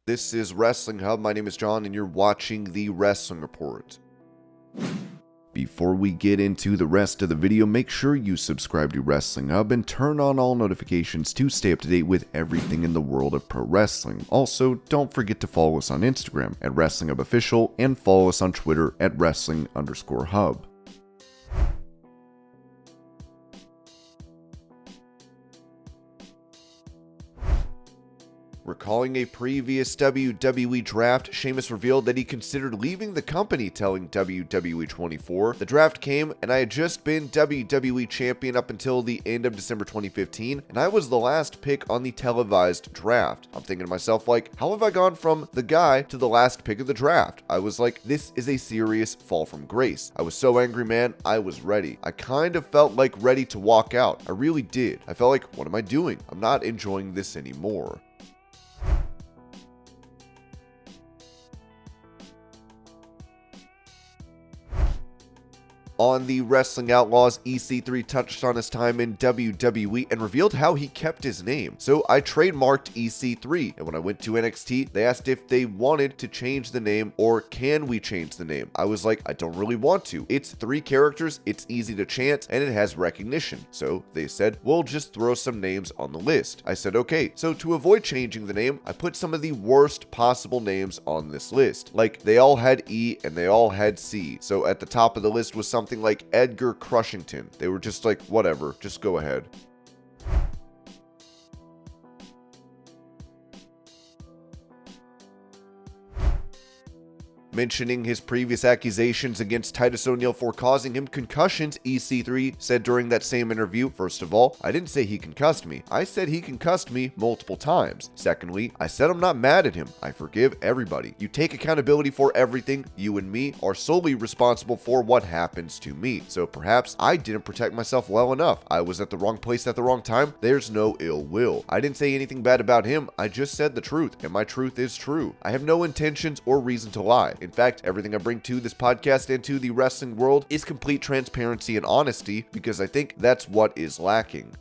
This is Wrestling Hub. My name is John, and you're watching the Wrestling Report. Before we get into the rest of the video, make sure you subscribe to Wrestling Hub and turn on all notifications to stay up to date with everything in the world of pro wrestling. Also, don't forget to follow us on Instagram at Wrestling Hub Official and follow us on Twitter at Wrestling_Hub. Recalling a previous WWE draft, Sheamus revealed that he considered leaving the company, telling WWE 24. The draft came, and I had just been WWE champion up until the end of December 2015, and I was the last pick on the televised draft. I'm thinking to myself, like, how have I gone from the guy to the last pick of the draft? I was like, this is a serious fall from grace. I was so angry, man. I was ready. I kind of felt like ready to walk out. I really did. I felt like, what am I doing? I'm not enjoying this anymore. On the Wrestling Outlaws, EC3 touched on his time in WWE and revealed how he kept his name. So I trademarked EC3, and when I went to NXT, they asked if they wanted to change the name or can we change the name. I was like, I don't really want to. It's 3 characters, it's easy to chant, and it has recognition. So they said, we'll just throw some names on the list. I said, okay. So to avoid changing the name, I put some of the worst possible names on this list. Like, they all had E and they all had C. So at the top of the list was something like Edgar Crushington. They were just like, whatever, just go ahead. Mentioning his previous accusations against Titus O'Neil for causing him concussions, EC3 said during that same interview, first of all, I didn't say he concussed me. I said he concussed me multiple times. Secondly, I said I'm not mad at him. I forgive everybody. You take accountability for everything. You and me are solely responsible for what happens to me. So perhaps I didn't protect myself well enough. I was at the wrong place at the wrong time. There's no ill will. I didn't say anything bad about him. I just said the truth, and my truth is true. I have no intentions or reason to lie. In fact, everything I bring to this podcast and to the wrestling world is complete transparency and honesty, because I think that's what is lacking.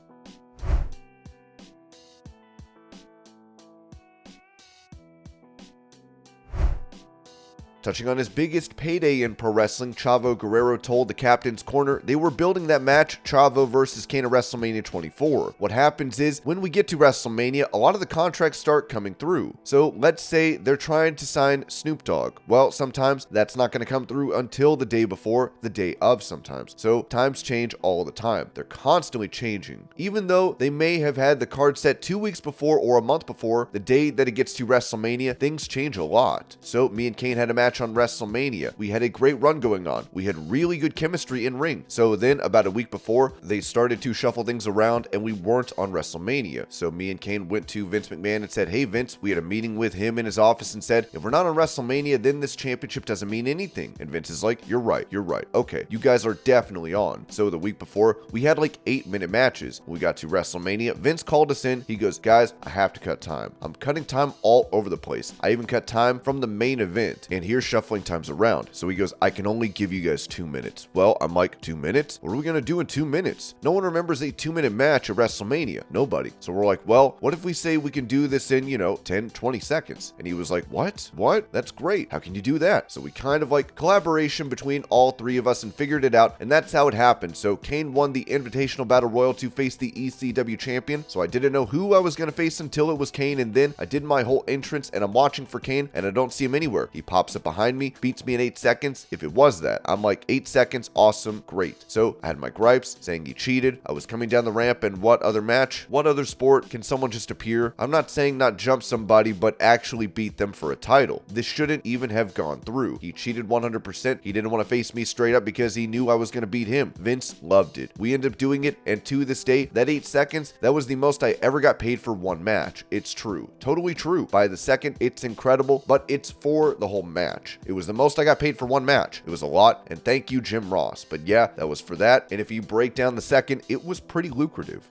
Touching on his biggest payday in pro wrestling, Chavo Guerrero told the Captain's Corner they were building that match, Chavo versus Kane at WrestleMania 24. What happens is, when we get to WrestleMania, a lot of the contracts start coming through. So let's say they're trying to sign Snoop Dogg. Well, sometimes that's not going to come through until the day before, the day of sometimes. So times change all the time. They're constantly changing. Even though they may have had the card set 2 weeks before or a month before, the day that it gets to WrestleMania, things change a lot. So me and Kane had a match on WrestleMania. We had a great run going on. We had really good chemistry in ring. So then about a week before, they started to shuffle things around and we weren't on WrestleMania. So me and Kane went to Vince McMahon and said, hey Vince, we had a meeting with him in his office and said, if we're not on WrestleMania, then this championship doesn't mean anything. And Vince is like, you're right. Okay, you guys are definitely on. So the week before, we had like 8-minute matches. When we got to WrestleMania, Vince called us in. He goes, guys, I have to cut time. I'm cutting time all over the place. I even cut time from the main event. And here's shuffling times around. So he goes, I can only give you guys 2 minutes. Well, I'm like, 2 minutes? What are we going to do in 2 minutes? No one remembers a 2-minute match at WrestleMania. Nobody. So we're like, well, what if we say we can do this in, 10, 20 seconds? And he was like, what? That's great. How can you do that? So we kind of like collaboration between all 3 of us and figured it out. And that's how it happened. So Kane won the Invitational Battle Royal to face the ECW champion. So I didn't know who I was going to face until it was Kane. And then I did my whole entrance and I'm watching for Kane and I don't see him anywhere. He pops up behind me, beats me in 8 seconds. If it was that, I'm like, 8 seconds, awesome, great. So I had my gripes saying he cheated. I was coming down the ramp, and what other match, what other sport can someone just appear? I'm not saying not jump somebody, but actually beat them for a title. This shouldn't even have gone through. He cheated 100%. He didn't want to face me straight up because he knew I was going to beat him. Vince loved it. We ended up doing it, and to this day, that 8 seconds, that was the most I ever got paid for one match. It's true. Totally true. By the second, it's incredible, but it's for the whole match. It was the most I got paid for one match. It was a lot, and thank you, Jim Ross. But yeah, that was for that, and if you break down the second, it was pretty lucrative.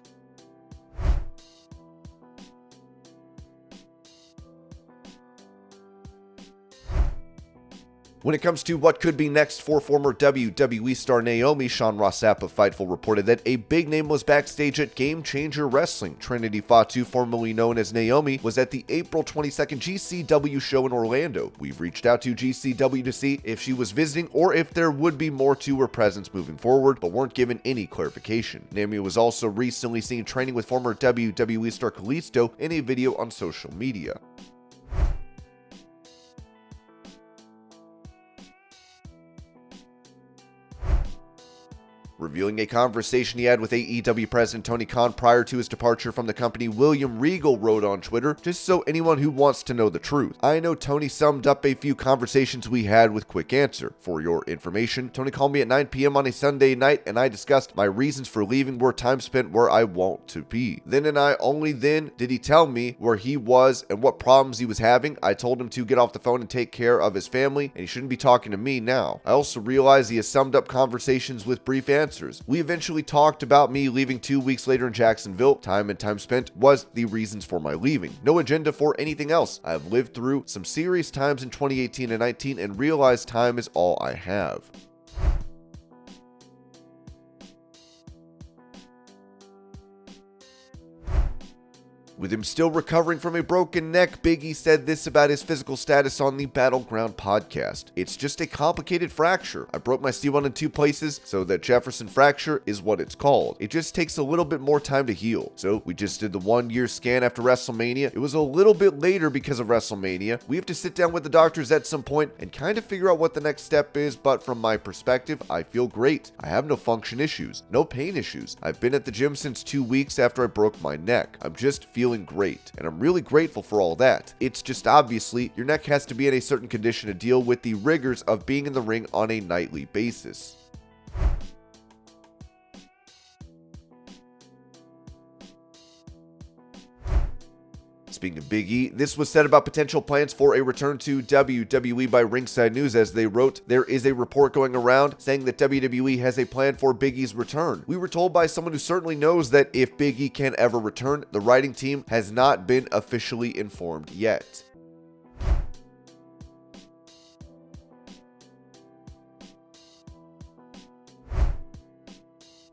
When it comes to what could be next for former WWE star Naomi, Sean Rossap of Fightful reported that a big name was backstage at Game Changer Wrestling. Trinity Fatu, formerly known as Naomi, was at the April 22nd GCW show in Orlando. We've reached out to GCW to see if she was visiting or if there would be more to her presence moving forward, but weren't given any clarification. Naomi was also recently seen training with former WWE star Kalisto in a video on social media. Revealing a conversation he had with AEW president Tony Khan prior to his departure from the company, William Regal wrote on Twitter, "Just so anyone who wants to know the truth. I know Tony summed up a few conversations we had with quick answer. For your information, Tony called me at 9 p.m. on a Sunday night and I discussed my reasons for leaving were time spent where I want to be. Then and I only then did he tell me where he was and what problems he was having. I told him to get off the phone and take care of his family and he shouldn't be talking to me now. I also realized he has summed up conversations with brief answers. We eventually talked about me leaving 2 weeks later in Jacksonville. Time and time spent was the reasons for my leaving. No agenda for anything else. I have lived through some serious times in 2018 and 19 and realized time is all I have." With him still recovering from a broken neck, Big E said this about his physical status on the Battleground podcast. "It's just a complicated fracture. I broke my C1 in 2 places, so that Jefferson fracture is what it's called. It just takes a little bit more time to heal. So we just did the 1-year scan after WrestleMania. It was a little bit later because of WrestleMania. We have to sit down with the doctors at some point and kind of figure out what the next step is, but from my perspective, I feel great. I have no function issues, no pain issues. I've been at the gym since 2 weeks after I broke my neck. I'm just feeling great, and I'm really grateful for all that. It's just obviously your neck has to be in a certain condition to deal with the rigors of being in the ring on a nightly basis." Speaking of Big E, this was said about potential plans for a return to WWE by Ringside News as they wrote, "There is a report going around saying that WWE has a plan for Big E's return. We were told by someone who certainly knows that if Big E can ever return, the writing team has not been officially informed yet."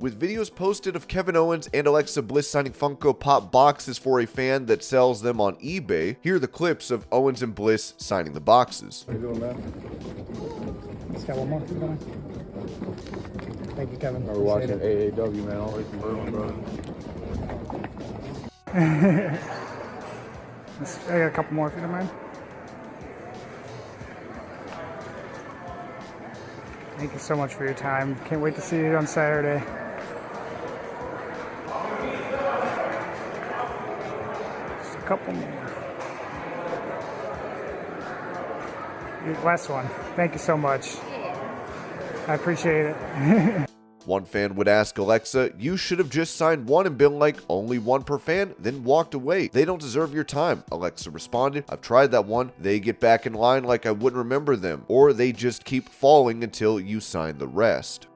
With videos posted of Kevin Owens and Alexa Bliss signing Funko Pop boxes for a fan that sells them on eBay, here are the clips of Owens and Bliss signing the boxes. How you doing, man? Just got one more. Keep going. Thank you, Kevin. We're watching AAW, man. Always from brother. I got a couple more if you don't mind. Thank you so much for your time. Can't wait to see you on Saturday. Just a couple more. Last one. Thank you so much. I appreciate it. One fan would ask Alexa, "You should have just signed one and been like, only one per fan, then walked away. They don't deserve your time." Alexa responded, "I've tried that one. They get back in line like I wouldn't remember them, or they just keep falling until you sign the rest."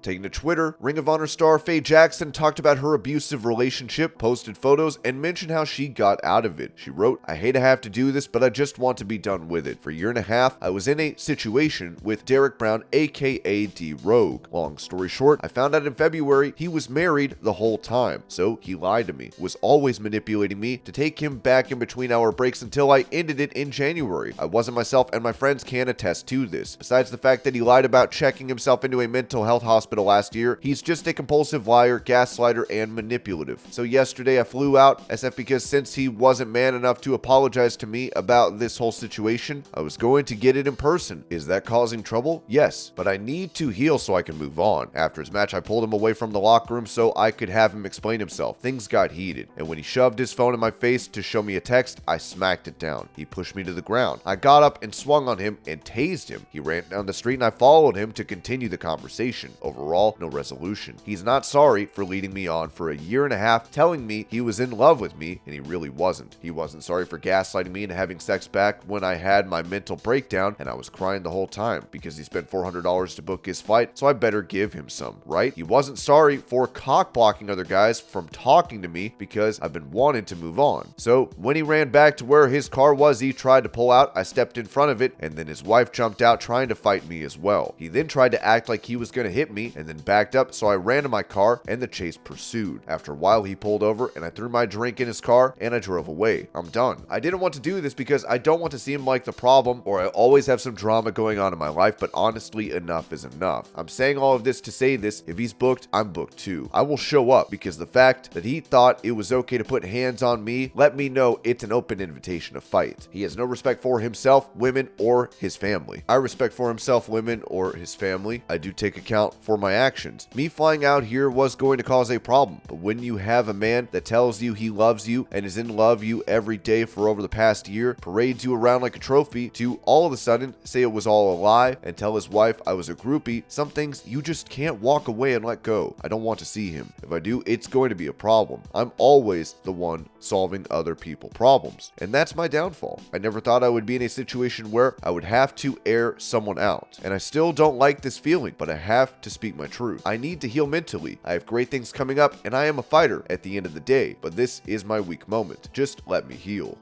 Taking to Twitter, Ring of Honor star Faye Jackson talked about her abusive relationship, posted photos, and mentioned how she got out of it. She wrote, "I hate to have to do this, but I just want to be done with it. For a year and a half, I was in a situation with Derek Brown, aka D-Rogue. Long story short, I found out in February he was married the whole time. So he lied to me, was always manipulating me to take him back in between our breaks until I ended it in January. I wasn't myself and my friends can attest to this. Besides the fact that he lied about checking himself into a mental health hospital last year, he's just a compulsive liar, gaslighter, and manipulative. So yesterday I flew out SF because since he wasn't man enough to apologize to me about this whole situation, I was going to get it in person. Is that causing trouble? Yes, but I need to heal so I can move on. After his match, I pulled him away from the locker room so I could have him explain himself. Things got heated, and when he shoved his phone in my face to show me a text, I smacked it down. He pushed me to the ground. I got up and swung on him and tased him. He ran down the street and I followed him to continue the conversation. Overall, overall, no resolution. He's not sorry for leading me on for a year and a half, telling me he was in love with me, and he really wasn't. He wasn't sorry for gaslighting me and having sex back when I had my mental breakdown and I was crying the whole time because he spent $400 to book his fight, so I better give him some, right? He wasn't sorry for cock blocking other guys from talking to me because I've been wanting to move on. So when he ran back to where his car was, he tried to pull out, I stepped in front of it, and then his wife jumped out trying to fight me as well. He then tried to act like he was going to hit me and then backed up, so I ran to my car and the chase pursued. After a while, he pulled over and I threw my drink in his car and I drove away. I'm done. I didn't want to do this because I don't want to seem like the problem or I always have some drama going on in my life, but honestly, enough is enough. I'm saying all of this to say this: if he's booked, I'm booked too. I will show up because the fact that he thought it was okay to put hands on me let me know it's an open invitation to fight. He has no respect for himself, women, or his family. I respect for himself, women, or his family. I do take account for my actions. Me flying out here was going to cause a problem, but when you have a man that tells you he loves you and is in love you every day for over the past year, parades you around like a trophy, to all of a sudden say it was all a lie and tell his wife I was a groupie, some things you just can't walk away and let go. I don't want to see him. If I do, it's going to be a problem. I'm always the one solving other people's problems, and that's my downfall. I never thought I would be in a situation where I would have to air someone out, and I still don't like this feeling, but I have to speak my truth. I need to heal mentally. I have great things coming up, and I am a fighter at the end of the day, but this is my weak moment. Just let me heal.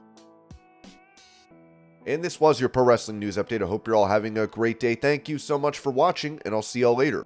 And this was your pro wrestling news update. I hope you're all having a great day. Thank you so much for watching, and I'll see y'all later.